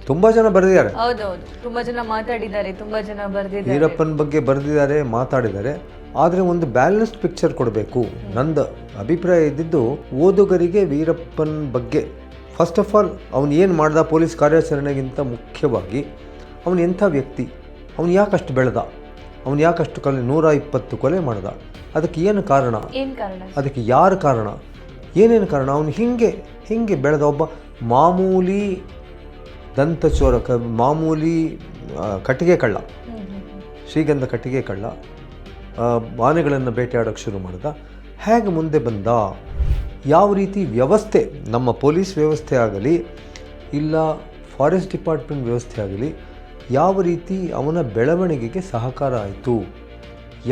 ತುಂಬ ಜನ ಬರೆದಿದ್ದಾರೆ. ಹೌದೌದು, ತುಂಬಾ ಜನ ಮಾತಾಡಿದ್ದಾರೆ, ತುಂಬಾ ಜನ ಬರೆದಿದ್ದಾರೆ, ವೀರಪ್ಪನ ಬಗ್ಗೆ ಬರೆದಿದ್ದಾರೆ, ಮಾತಾಡಿದ್ದಾರೆ. ಆದರೆ ಒಂದು ಬ್ಯಾಲೆನ್ಸ್ಡ್ ಪಿಕ್ಚರ್ ಕೊಡಬೇಕು. ನಂದು ಅಭಿಪ್ರಾಯ ಇದ್ದಿದ್ದು, ಓದುಗರಿಗೆ ವೀರಪ್ಪನ ಬಗ್ಗೆ ಫಸ್ಟ್ ಆಫ್ ಆಲ್ ಅವನು ಏನು ಮಾಡ್ದ, ಪೊಲೀಸ್ ಕಾರ್ಯಾಚರಣೆಗಿಂತ ಮುಖ್ಯವಾಗಿ ಅವನು ಎಂಥ ವ್ಯಕ್ತಿ, ಅವನು ಯಾಕಷ್ಟು ಬೆಳೆದ, ಅವನು ಯಾಕಷ್ಟು 120 ಕೊಲೆ ಮಾಡ್ದ, ಅದಕ್ಕೆ ಏನು ಕಾರಣ, ಅದಕ್ಕೆ ಯಾರು ಕಾರಣ, ಏನೇನು ಕಾರಣ, ಅವನು ಹಿಂಗೆ ಬೆಳೆದ ಒಬ್ಬ ಮಾಮೂಲಿ ದಂತಚೋರ, ಮಾಮೂಲಿ ಕಟ್ಟಿಗೆ ಕಳ್ಳ, ಶ್ರೀಗಂಧ ಕಟ್ಟಿಗೆ ಕಳ್ಳ, ಆನೆಗಳನ್ನು ಬೇಟೆಯಾಡೋಕ್ಕೆ ಶುರು ಮಾಡ್ದ, ಹೇಗೆ ಮುಂದೆ ಬಂದ, ಯಾವ ರೀತಿ ವ್ಯವಸ್ಥೆ, ನಮ್ಮ ಪೊಲೀಸ್ ವ್ಯವಸ್ಥೆ ಆಗಲಿ ಇಲ್ಲ ಫಾರೆಸ್ಟ್ ಡಿಪಾರ್ಟ್ಮೆಂಟ್ ವ್ಯವಸ್ಥೆ ಆಗಲಿ, ಯಾವ ರೀತಿ ಅವನ ಬೆಳವಣಿಗೆಗೆ ಸಹಕಾರ ಆಯಿತು,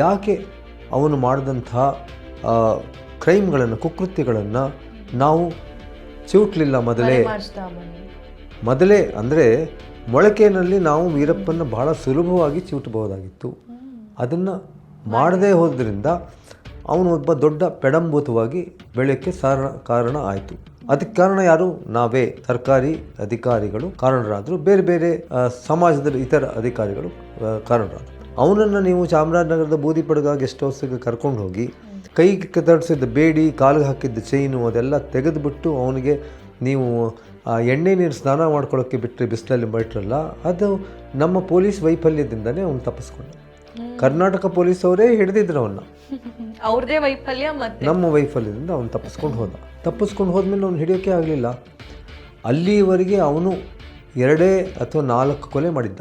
ಯಾಕೆ ಅವನು ಮಾಡಿದಂತಹ ಕ್ರೈಮ್ಗಳನ್ನು, ಕುಕೃತ್ಯಗಳನ್ನು ನಾವು ಚಿವುಟ್ಲಿಲ್ಲ ಮೊದಲೇ ಅಂದರೆ ಮೊಳಕೆಯಲ್ಲಿ ನಾವು ವೀರಪ್ಪನ ಬಹಳ ಸುಲಭವಾಗಿ ಚಿವುಟಬಹುದಾಗಿತ್ತು. ಅದನ್ನು ಮಾಡದೇ ಹೋದ್ರಿಂದ ಅವನು ಒಬ್ಬ ದೊಡ್ಡ ಪೆಡಂಭೂತವಾಗಿ ಬೆಳೆಯೋಕ್ಕೆ ಕಾರಣ ಆಯಿತು. ಅದಕ್ಕೆ ಕಾರಣ ಯಾರು? ನಾವೇ, ಸರ್ಕಾರಿ ಅಧಿಕಾರಿಗಳು ಕಾರಣರಾದರು, ಬೇರೆ ಬೇರೆ ಸಮಾಜದ ಇತರ ಅಧಿಕಾರಿಗಳು ಕಾರಣರಾದರು. ಅವನನ್ನು ನೀವು ಚಾಮರಾಜನಗರದ ಬೂದಿಪಡ್ಗ ಗೆಸ್ಟ್ ಹೌಸ್ಗೆ ಕರ್ಕೊಂಡು ಹೋಗಿ ಕೈಗೆ ಕತ್ತರಿಸಿದ್ದ ಬೇಡಿ, ಕಾಲಿಗೆ ಹಾಕಿದ್ದ ಚೈನು ಅದೆಲ್ಲ ತೆಗೆದುಬಿಟ್ಟು ಅವನಿಗೆ ನೀವು ಎಣ್ಣೆ ನೀರು ಸ್ನಾನ ಮಾಡ್ಕೊಳ್ಳೋಕ್ಕೆ ಬಿಟ್ಟರೆ ಬಿಸಿಲಲ್ಲಿ ಬಿಟ್ರಲ್ಲ, ಅದು ನಮ್ಮ ಪೊಲೀಸ್ ವೈಫಲ್ಯದಿಂದನೇ ಅವನು ತಪ್ಪಿಸ್ಕೊಂಡ. ಕರ್ನಾಟಕ ಪೊಲೀಸ್ ಅವರೇ ಹಿಡಿದಿದ್ರು ಅವನ್ನ, ಅವ್ರದೇ ವೈಫಲ್ಯ, ನಮ್ಮ ವೈಫಲ್ಯದಿಂದ ಅವನು ತಪ್ಪಿಸ್ಕೊಂಡು ಹೋದ್ಮೇಲೆ ಅವ್ನು ಹಿಡಿಯೋಕ್ಕೆ ಆಗಲಿಲ್ಲ. ಅಲ್ಲಿವರೆಗೆ ಅವನು 2 ಅಥವಾ 4 ಕೊಲೆ ಮಾಡಿದ್ದ.